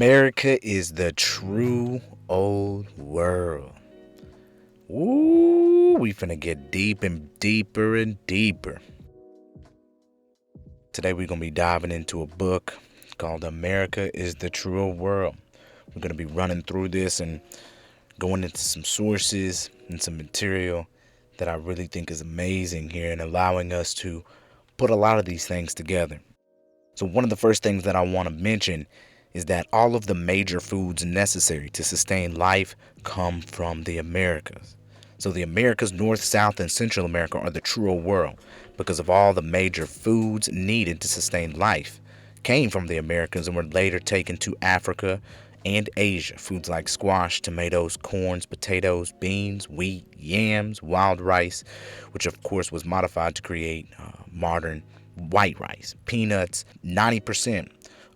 America is the true old world. Ooh, we finna get deep and deeper and deeper. Today we're gonna be diving into a book called America is the True Old World. We're gonna be running through this and going into some sources and some material that I really think is amazing here and allowing us to put a lot of these things together. So one of the first things that I want to mention is that all of the major foods necessary to sustain life come from the Americas. So the Americas, North, South, and Central America are the true old world because of all the major foods needed to sustain life came from the Americas and were later taken to Africa and Asia. Foods like squash, tomatoes, corns, potatoes, beans, wheat, yams, wild rice, which of course was modified to create modern white rice, peanuts. 90%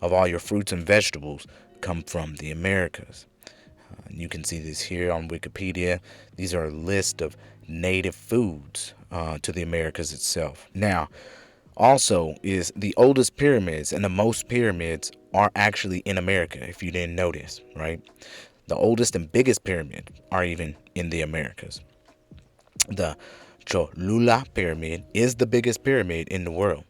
of all your fruits and vegetables come from the Americas. You can see this here on Wikipedia. These are a list of native foods to the Americas itself. Now, also is the oldest pyramids and the most pyramids are actually in America, if you didn't notice, right? The oldest and biggest pyramid are even in the Americas. The Cholula pyramid is the biggest pyramid in the world.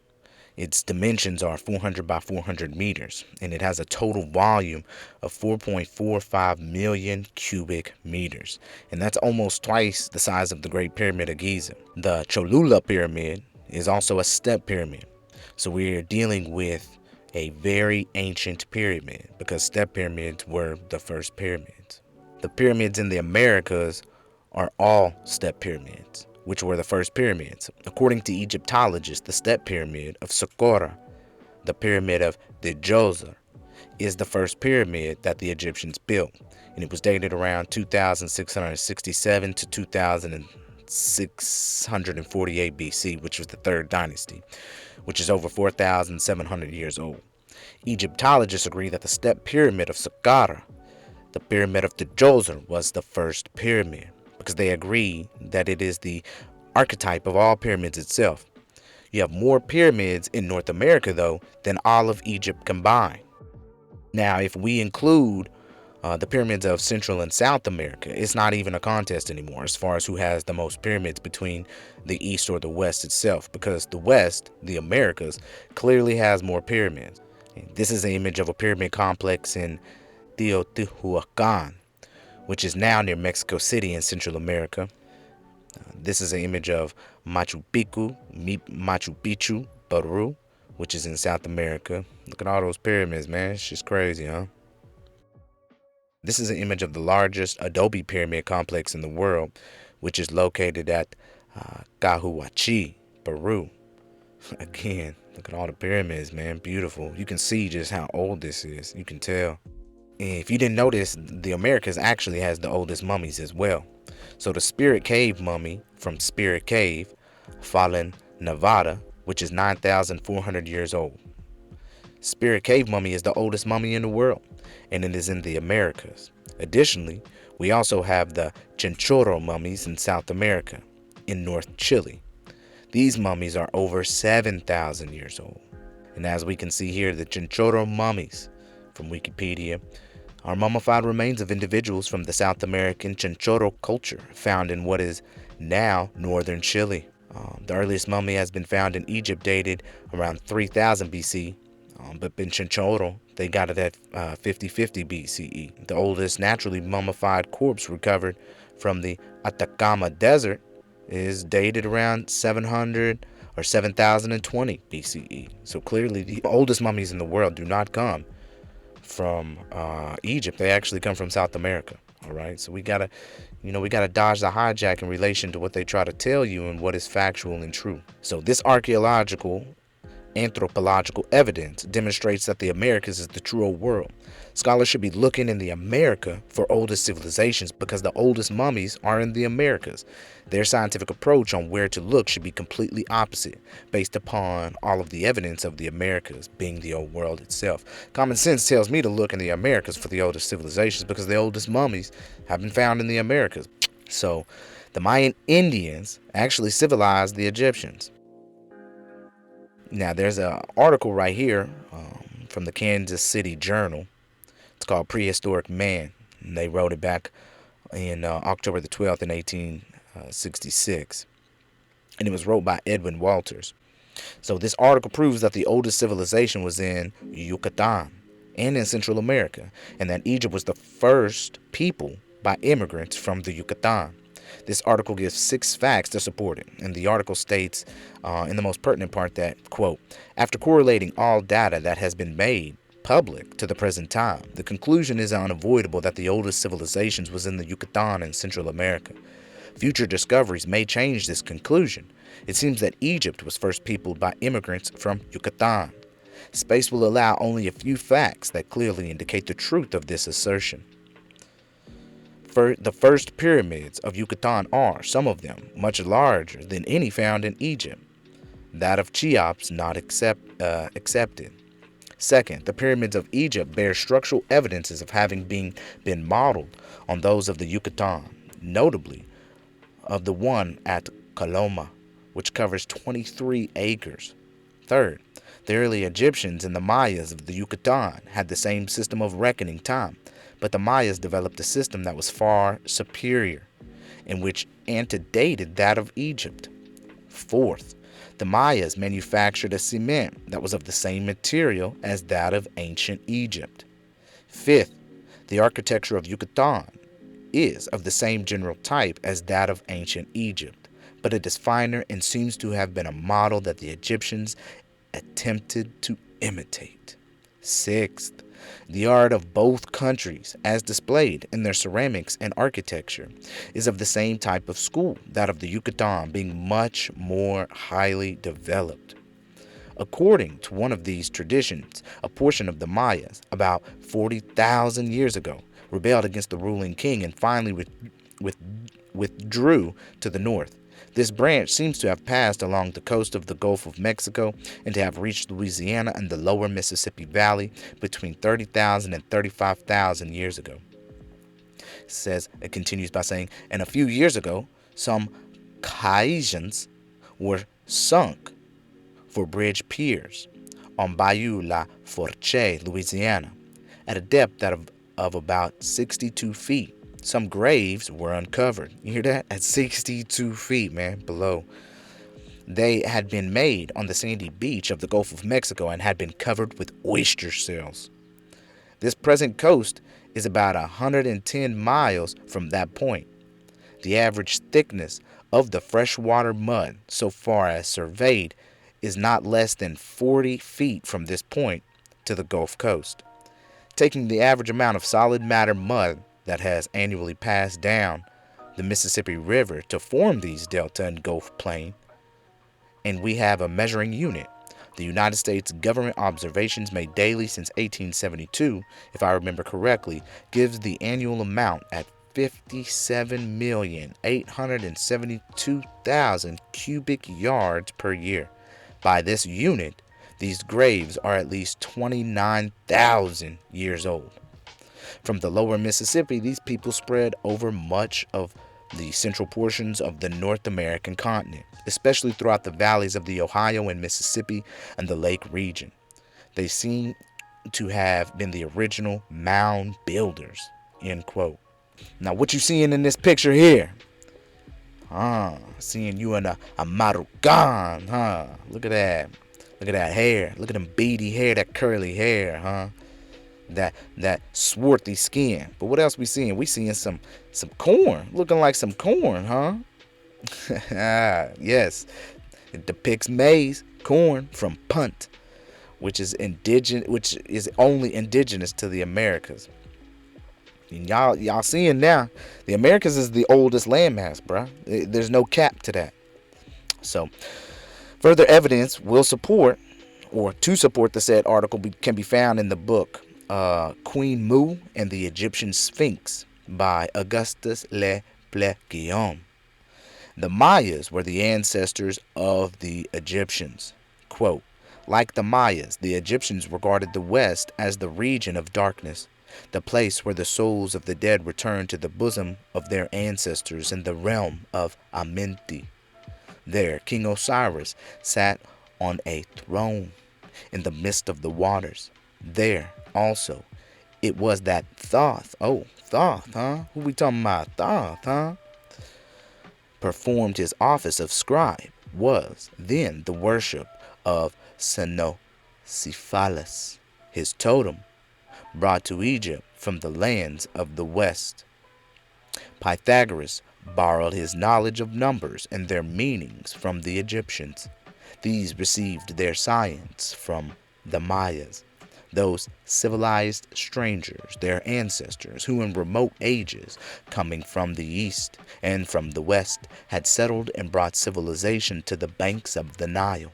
Its dimensions are 400 by 400 meters, and it has a total volume of 4.45 million cubic meters, and that's almost twice the size of the Great Pyramid of Giza. The Cholula pyramid is also a step pyramid, so we're dealing with a very ancient pyramid because step pyramids were the first pyramids. The pyramids in the Americas are all step pyramids, which were the first pyramids. According to Egyptologists, the step pyramid of Saqqara, the pyramid of Djoser, is the first pyramid that the Egyptians built, and it was dated around 2667 to 2648 BC, which was the third dynasty, which is over 4,700 years old. Egyptologists agree that the step pyramid of Saqqara, the pyramid of Djoser, was the first pyramid, because they agree that it is the archetype of all pyramids itself. You have more pyramids in North America, though, than all of Egypt combined. Now, if we include the pyramids of Central and South America, it's not even a contest anymore as far as who has the most pyramids between the East or the West itself, because the West, the Americas, clearly has more pyramids. This is an image of a pyramid complex in Teotihuacan, which is now near Mexico City in Central America. This is an image of Machu Picchu, Peru, which is in South America. Look at all those pyramids, man. It's just crazy, huh? This is an image of the largest adobe pyramid complex in the world, which is located at Cahuachi, Peru. Again, look at all the pyramids, man. Beautiful. You can see just how old this is. You can tell. If you didn't notice, the Americas actually has the oldest mummies as well. So the Spirit Cave mummy from Spirit Cave, Fallen, Nevada, which is 9,400 years old. Spirit Cave mummy is the oldest mummy in the world, and it is in the Americas. Additionally, we also have the chinchoro mummies in South America, in North Chile. These mummies are over 7,000 years old. And as we can see here, the chinchoro mummies from Wikipedia are mummified remains of individuals from the South American chinchoro culture found in what is now northern Chile. The earliest mummy has been found in Egypt dated around 3000 BC, but in chinchoro they got it at 5050 BCE. The oldest naturally mummified corpse recovered from the Atacama Desert is dated around 700 or 7020 BCE. So clearly the oldest mummies in the world do not come from Egypt. They actually come from South America. All right, so we gotta dodge the hijack in relation to what they try to tell you and what is factual and true. So this anthropological evidence demonstrates that the Americas is the true old world. Scholars should be looking in the America for oldest civilizations because the oldest mummies are in the Americas. Their scientific approach on where to look should be completely opposite, based upon all of the evidence of the Americas being the old world itself. Common sense tells me to look in the Americas for the oldest civilizations because the oldest mummies have been found in the Americas. So the Mayan Indians actually civilized the Egyptians. Now, there's an article right here from the Kansas City Journal It's called Prehistoric Man. And they wrote it back in October the 12th in 1866. And it was wrote by Edwin Walters. So this article proves that the oldest civilization was in Yucatan and in Central America, and that Egypt was the first people by immigrants from the Yucatan. This article gives 6 facts to support it, and the article states in the most pertinent part that, quote, after correlating all data that has been made public to the present time, the conclusion is unavoidable that the oldest civilizations was in the Yucatan and Central America. Future discoveries may change this conclusion. It seems that Egypt was first peopled by immigrants from Yucatan. Space will allow only a few facts that clearly indicate the truth of this assertion. The first pyramids of Yucatan are, some of them, much larger than any found in Egypt. That of Cheops not accepted. Second, the pyramids of Egypt bear structural evidences of having been modeled on those of the Yucatan, notably of the one at Coloma, which covers 23 acres. Third, the early Egyptians and the Mayas of the Yucatan had the same system of reckoning time, but the Mayas developed a system that was far superior, and which antedated that of Egypt. Fourth, the Mayas manufactured a cement that was of the same material as that of ancient Egypt. Fifth, the architecture of Yucatan is of the same general type as that of ancient Egypt, but it is finer and seems to have been a model that the Egyptians attempted to imitate. Sixth, the art of both countries, as displayed in their ceramics and architecture, is of the same type of school, that of the Yucatan being much more highly developed. According to one of these traditions, a portion of the Mayas, about 40,000 years ago, rebelled against the ruling king and finally withdrew to the north. This branch seems to have passed along the coast of the Gulf of Mexico and to have reached Louisiana and the lower Mississippi Valley between 30,000 and 35,000 years ago. It continues by saying, and a few years ago, some caissons were sunk for bridge piers on Bayou La Forche, Louisiana, at a depth of about 62 feet. Some graves were uncovered. You hear that? At 62 feet, man, below. They had been made on the sandy beach of the Gulf of Mexico and had been covered with oyster shells. This present coast is about 110 miles from that point. The average thickness of the freshwater mud, so far as surveyed, is not less than 40 feet from this point to the Gulf Coast. Taking the average amount of solid matter mud that has annually passed down the Mississippi River to form these delta and Gulf plain, and we have a measuring unit. The United States government observations made daily since 1872, if I remember correctly, gives the annual amount at 57,872,000 cubic yards per year. By this unit, these graves are at least 29,000 years old. From the lower Mississippi, these people spread over much of the central portions of the North American continent, especially throughout the valleys of the Ohio and Mississippi and the Lake region. They seem to have been the original mound builders, end quote. Now, what you seeing in this picture here? Seeing you in a Marucan, Look at that. Look at that hair. Look at them beady hair, that curly hair, That swarthy skin. But what else we seeing? We seeing some corn. Looking like some corn, Yes. It depicts maize, corn from Punt, which is only indigenous to the Americas. And y'all seeing now, the Americas is the oldest landmass, bruh. There's no cap to that. So, further evidence will support, or to support the said article, can be found in the book Queen Mu and the Egyptian Sphinx by Augustus Le Plessis. The Mayas were the ancestors of the Egyptians. Quote, like the Mayas, the Egyptians regarded the West as the region of darkness, the place where the souls of the dead returned to the bosom of their ancestors in the realm of Amenti. There, King Osiris sat on a throne in the midst of the waters. There, also, It was that Thoth, Thoth, huh? Who we talking about? Thoth, huh? Performed his office of scribe, was then the worship of Cephalus, his totem, brought to Egypt from the lands of the west. Pythagoras borrowed his knowledge of numbers and their meanings from the Egyptians. These received their science from the Mayans, those civilized strangers, their ancestors, who in remote ages, coming from the east and from the west, had settled and brought civilization to the banks of the Nile.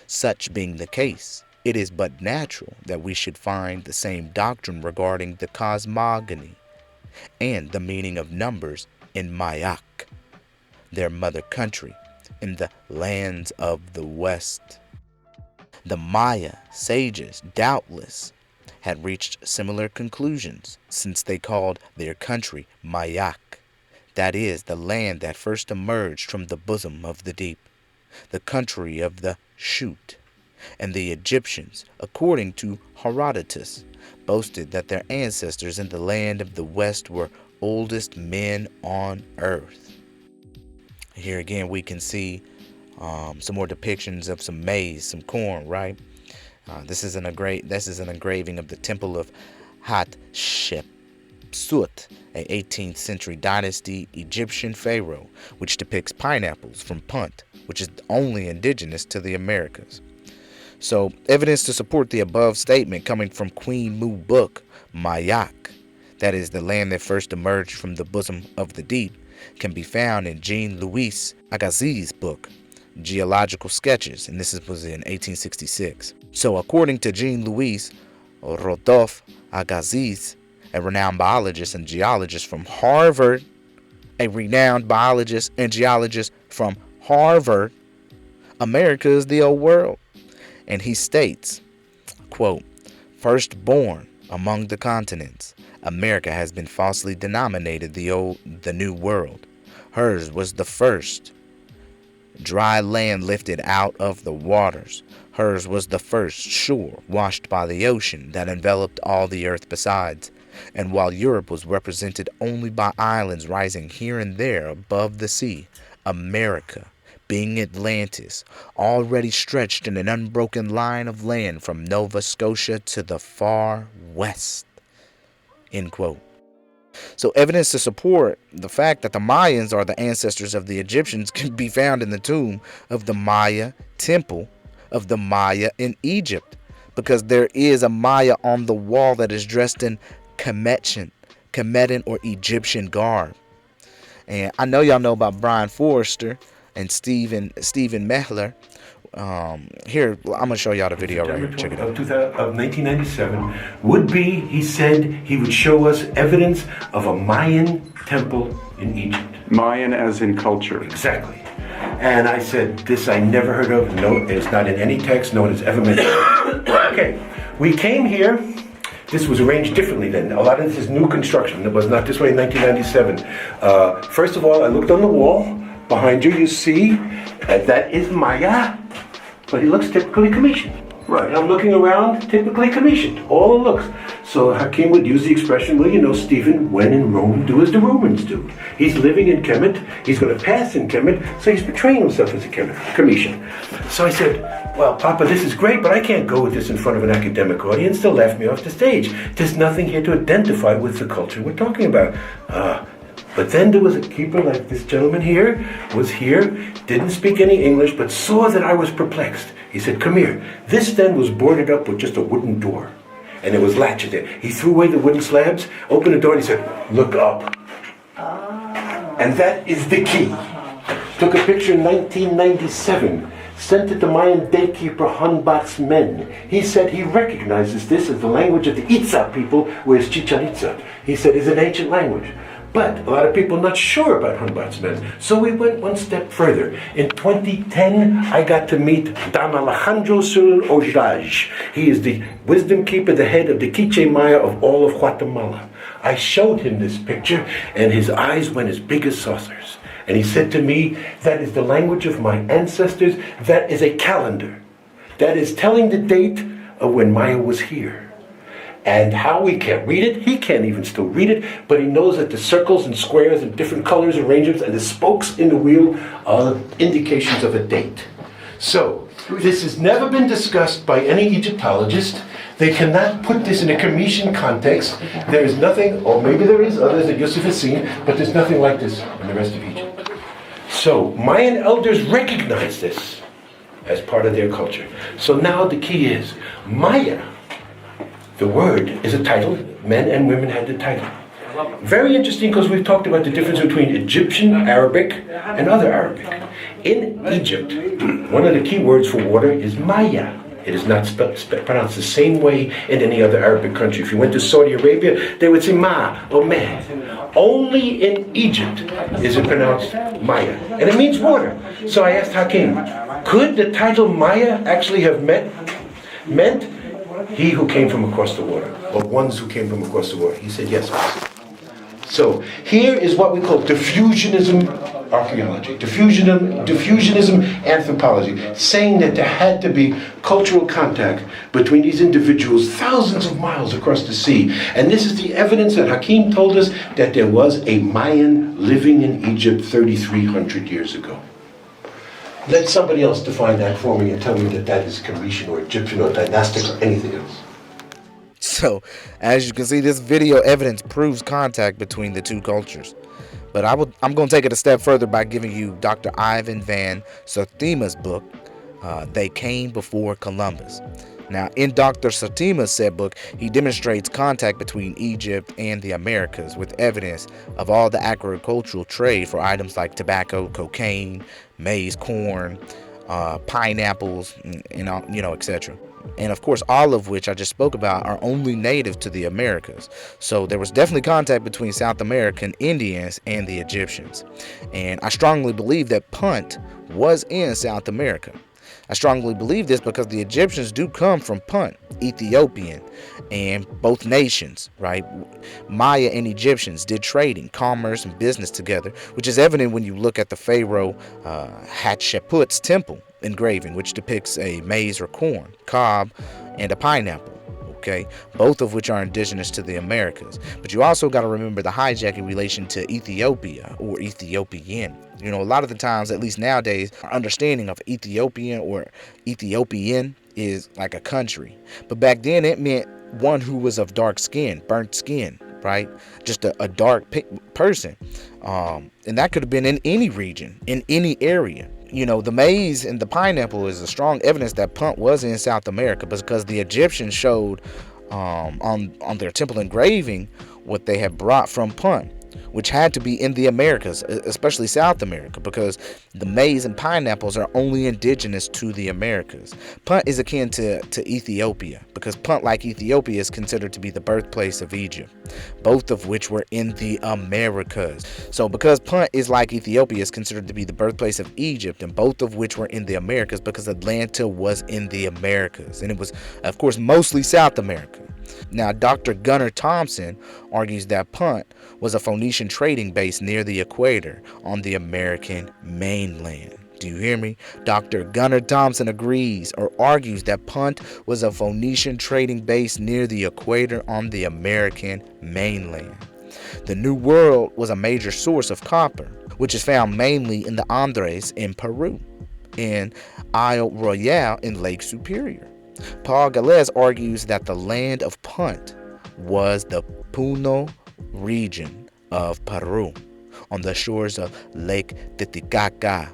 Such being the case, it is but natural that we should find the same doctrine regarding the cosmogony and the meaning of numbers in Mayak, their mother country, in the lands of the west. The Maya sages, doubtless, had reached similar conclusions, since they called their country Mayak, that is, the land that first emerged from the bosom of the deep, the country of the shoot. And the Egyptians, according to Herodotus, boasted that their ancestors in the land of the west were oldest men on earth. Here again we can see some more depictions of some maize, some corn, right? This is an engraving of the temple of Hatshepsut, a 18th century dynasty Egyptian pharaoh, which depicts pineapples from Punt, which is only indigenous to the Americas. So, evidence to support the above statement coming from Queen Mu book, Mayak, that is the land that first emerged from the bosom of the deep, can be found in Jean-Louis Agassiz's book, Geological Sketches, and this was in 1866. So, according to Jean-Louis Rodolphe Agassiz, a renowned biologist and geologist from Harvard, America is the old world. And he states, quote, "Firstborn among the continents, America has been falsely denominated the New World. Hers was the first dry land lifted out of the waters. Hers was the first shore washed by the ocean that enveloped all the earth besides. And while Europe was represented only by islands rising here and there above the sea, America, being Atlantis, already stretched in an unbroken line of land from Nova Scotia to the far west." End quote. So evidence to support the fact that the Mayans are the ancestors of the Egyptians can be found in the tomb of the Maya temple of the Maya in Egypt, because there is a Maya on the wall that is dressed in Kemetan or Egyptian garb. And I know y'all know about Brian Forrester and Stephen Mehler. Here, I'm going to show y'all the video right here. Check it out. Of 1997 would be, he said, he would show us evidence of a Mayan temple in Egypt. Mayan as in culture. Exactly. And I said, this I never heard of. No, it's not in any text. No one has ever mentioned. Okay, we came here. This was arranged differently then. A lot of this is new construction. It was not this way in 1997. First of all, I looked on the wall. Behind you see that is Maya, but he looks typically Commissioned. Right. And I'm looking around, typically Commissioned. All it looks. So Hakim would use the expression, well, you know, Stephen, when in Rome, do as the Romans do. He's living in Kemet. He's going to pass in Kemet, so he's portraying himself as a Commission. So I said, well, Papa, this is great, but I can't go with this in front of an academic audience. They'll laugh me off the stage. There's nothing here to identify with the culture we're talking about. But then there was a keeper like this gentleman here, was here, didn't speak any English, but saw that I was perplexed. He said, come here. This then was boarded up with just a wooden door. And there was latches there. He threw away the wooden slabs, opened the door, and he said, look up. And that is the key. Took a picture in 1997, sent it to Mayan daykeeper Hanbat's men. He said he recognizes this as the language of the Itza people, whereas Chichen Itza, he said, is an ancient language. But a lot of people are not sure about Hanbat's men. So we went one step further. In 2010, I got to meet Don Alejandro Sul Ojaj. He is the wisdom keeper, the head of the Quiche Maya of all of Guatemala. I showed him this picture, and his eyes went as big as saucers. And he said to me, that is the language of my ancestors. That is a calendar. That is telling the date of when Maya was here. And how we can't read it, he can't even still read it, but he knows that the circles and squares and different colors, arrangements, and the spokes in the wheel are indications of a date. So, this has never been discussed by any Egyptologist. They cannot put this in a Commission context. There is nothing, or maybe there is others that Yusuf has seen, but there's nothing like this in the rest of Egypt. So, Mayan elders recognize this as part of their culture. So now the key is, Maya, the word is a title. Men and women had the title. Very interesting because we've talked about the difference between Egyptian Arabic and other Arabic. In Egypt, one of the key words for water is Maya. It is not pronounced the same way in any other Arabic country. If you went to Saudi Arabia, they would say Ma or Meh. Only in Egypt is it pronounced Maya. And it means water. So I asked Hakim, could the title Maya actually have meant he who came from across the water, or ones who came from across the water? He said yes. So here is what we call diffusionism archaeology, diffusionism anthropology, saying that there had to be cultural contact between these individuals thousands of miles across the sea. And this is the evidence that Hakim told us that there was a Mayan living in Egypt 3,300 years ago. Let somebody else define that for me and tell me that that is Commission or Egyptian or dynastic or anything else. So, as you can see, this video evidence proves contact between the two cultures. But I'm going to take it a step further by giving you Dr. Ivan van Sertima's book, They Came Before Columbus. Now, in Dr. Sertima's said book, he demonstrates contact between Egypt and the Americas with evidence of all the agricultural trade for items like tobacco, cocaine, maize, corn, pineapples, etc. And of course, all of which I just spoke about are only native to the Americas. So there was definitely contact between South American Indians and the Egyptians. And I strongly believe that Punt was in South America. I strongly believe this because the Egyptians do come from Punt, Ethiopian, and both nations, right? Maya and Egyptians did trading, commerce, and business together, which is evident when you look at the Pharaoh Hatshepsut's temple engraving, which depicts a maize or corn, cob, and a pineapple. Okay, both of which are indigenous to the Americas. But you also got to remember the hijack in relation to Ethiopia or Ethiopian. You know, a lot of the times, at least nowadays, our understanding of Ethiopian or Ethiopian is like a country. But back then, it meant one who was of dark skin, burnt skin, right? Just a dark person. And that could have been in any region, in any area. You know, the maize and the pineapple is a strong evidence that Punt was in South America because the Egyptians showed on their temple engraving what they had brought from Punt, which had to be in the Americas, especially South America, because the maize and pineapples are only indigenous to the Americas. Punt is akin to Ethiopia, because Punt, like Ethiopia, is considered to be the birthplace of Egypt, both of which were in the Americas. So because Punt is like Ethiopia, is considered to be the birthplace of Egypt, and both of which were in the Americas, because Atlanta was in the Americas, and it was, of course, mostly South America. Now, Dr. Gunnar Thompson argues that Punt was a Phoenician trading base near the equator on the American mainland. Do you hear me? Dr. Gunnar Thompson agrees or argues that Punt was a Phoenician trading base near the equator on the American mainland. The New World was a major source of copper, which is found mainly in the Andes in Peru, and Isle Royale in Lake Superior. Paul Gales argues that the land of Punt was the Puno region of Peru on the shores of Lake Titicaca,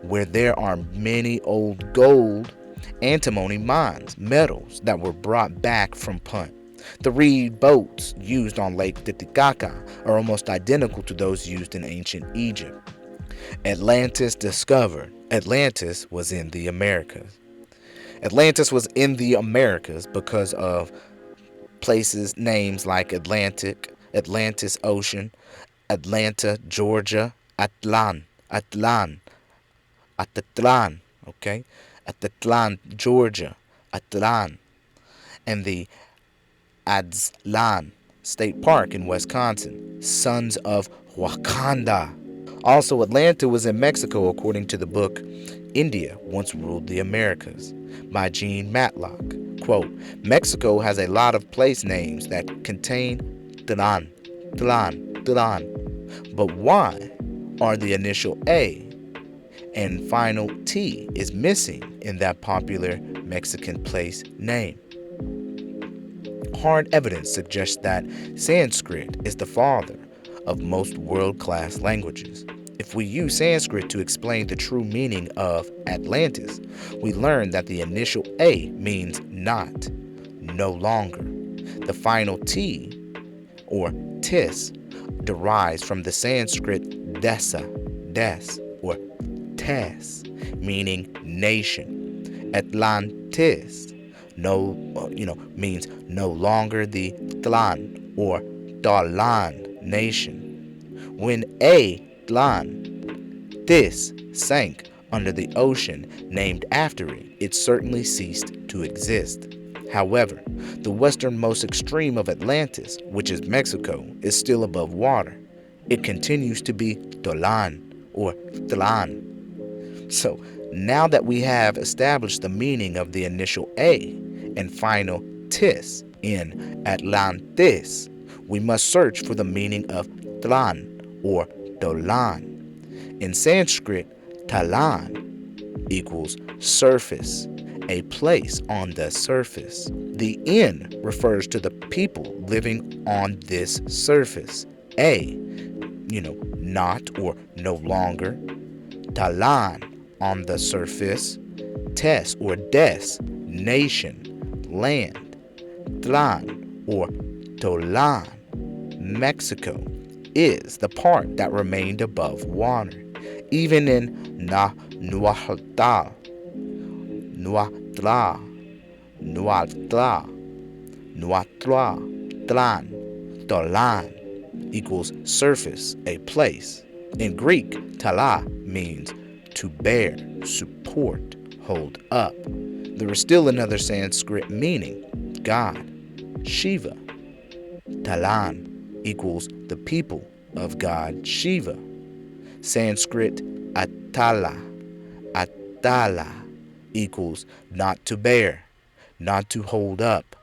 where there are many old gold antimony mines, metals that were brought back from Punt. The reed boats used on Lake Titicaca are almost identical to those used in ancient Egypt. Atlantis discovered. Atlantis was in the Americas. Atlantis was in the Americas because of places, names like Atlantic, Atlantis Ocean, Atlanta, Georgia, Atlan, okay? Atlan, Georgia, Atlan, and the Adzlan State Park in Wisconsin, Sons of Wakanda. Also, Atlanta was in Mexico, according to the book India Once Ruled the Americas by Gene Matlock. Quote, Mexico has a lot of place names that contain Tlan, Tlan, Tlan. But why are the initial A and final T is missing in that popular Mexican place name? Hard evidence suggests that Sanskrit is the father of most world-class languages. If we use Sanskrit to explain the true meaning of Atlantis, we learn that the initial A means not, no longer. The final T, or tis, derives from the Sanskrit desa, des, or tes, meaning nation. Atlantis means no longer the Tlan or Dalan nation. When Atlantis sank under the ocean named after it, it certainly ceased to exist. However, the westernmost extreme of Atlantis, which is Mexico, is still above water. It continues to be Tolan or Tlan. So now that we have established the meaning of the initial A and final tis in Atlantis, we must search for the meaning of Tlan or Dolan. In Sanskrit, Talan equals surface, a place on the surface. The N refers to the people living on this surface. A, not or no longer. Talan, on the surface. Tes or des, nation, land. Tlan or Tolan, Mexico, is the part that remained above water. Even in Nuatla, Tlan, Tolan equals surface, a place. In Greek, Tala means to bear, support, hold up. There is still another Sanskrit meaning, God, Shiva. Talan equals the people of God Shiva. Sanskrit Atala equals not to bear, not to hold up,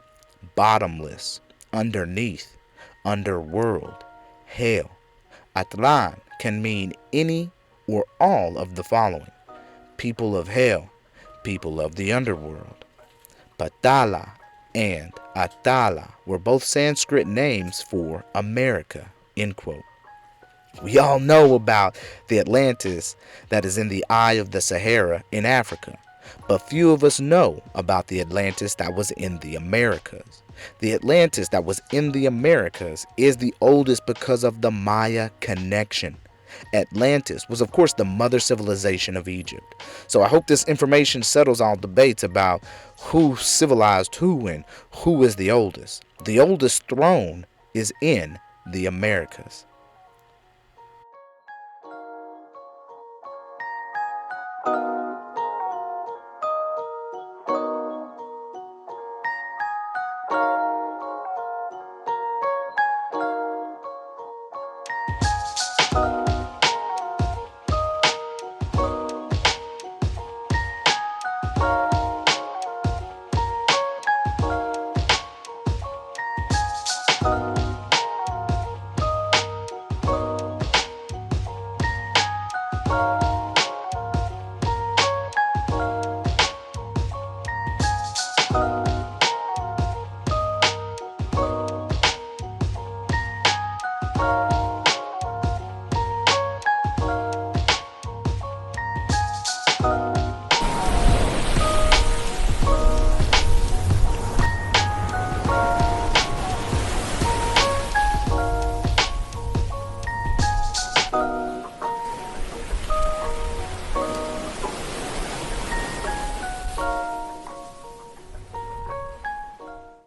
bottomless, underneath, underworld, hell. Atlan can mean any or all of the following: people of hell, people of the underworld. Patala and Atala were both Sanskrit names for America, end quote. We all know about the Atlantis that is in the eye of the Sahara in Africa, but few of us know about the Atlantis that was in the Americas. The Atlantis that was in the Americas is the oldest because of the Maya connection. Atlantis was, of course, the mother civilization of Egypt. So I hope this information settles all debates about who civilized who and who is the oldest. The oldest throne is in the Americas.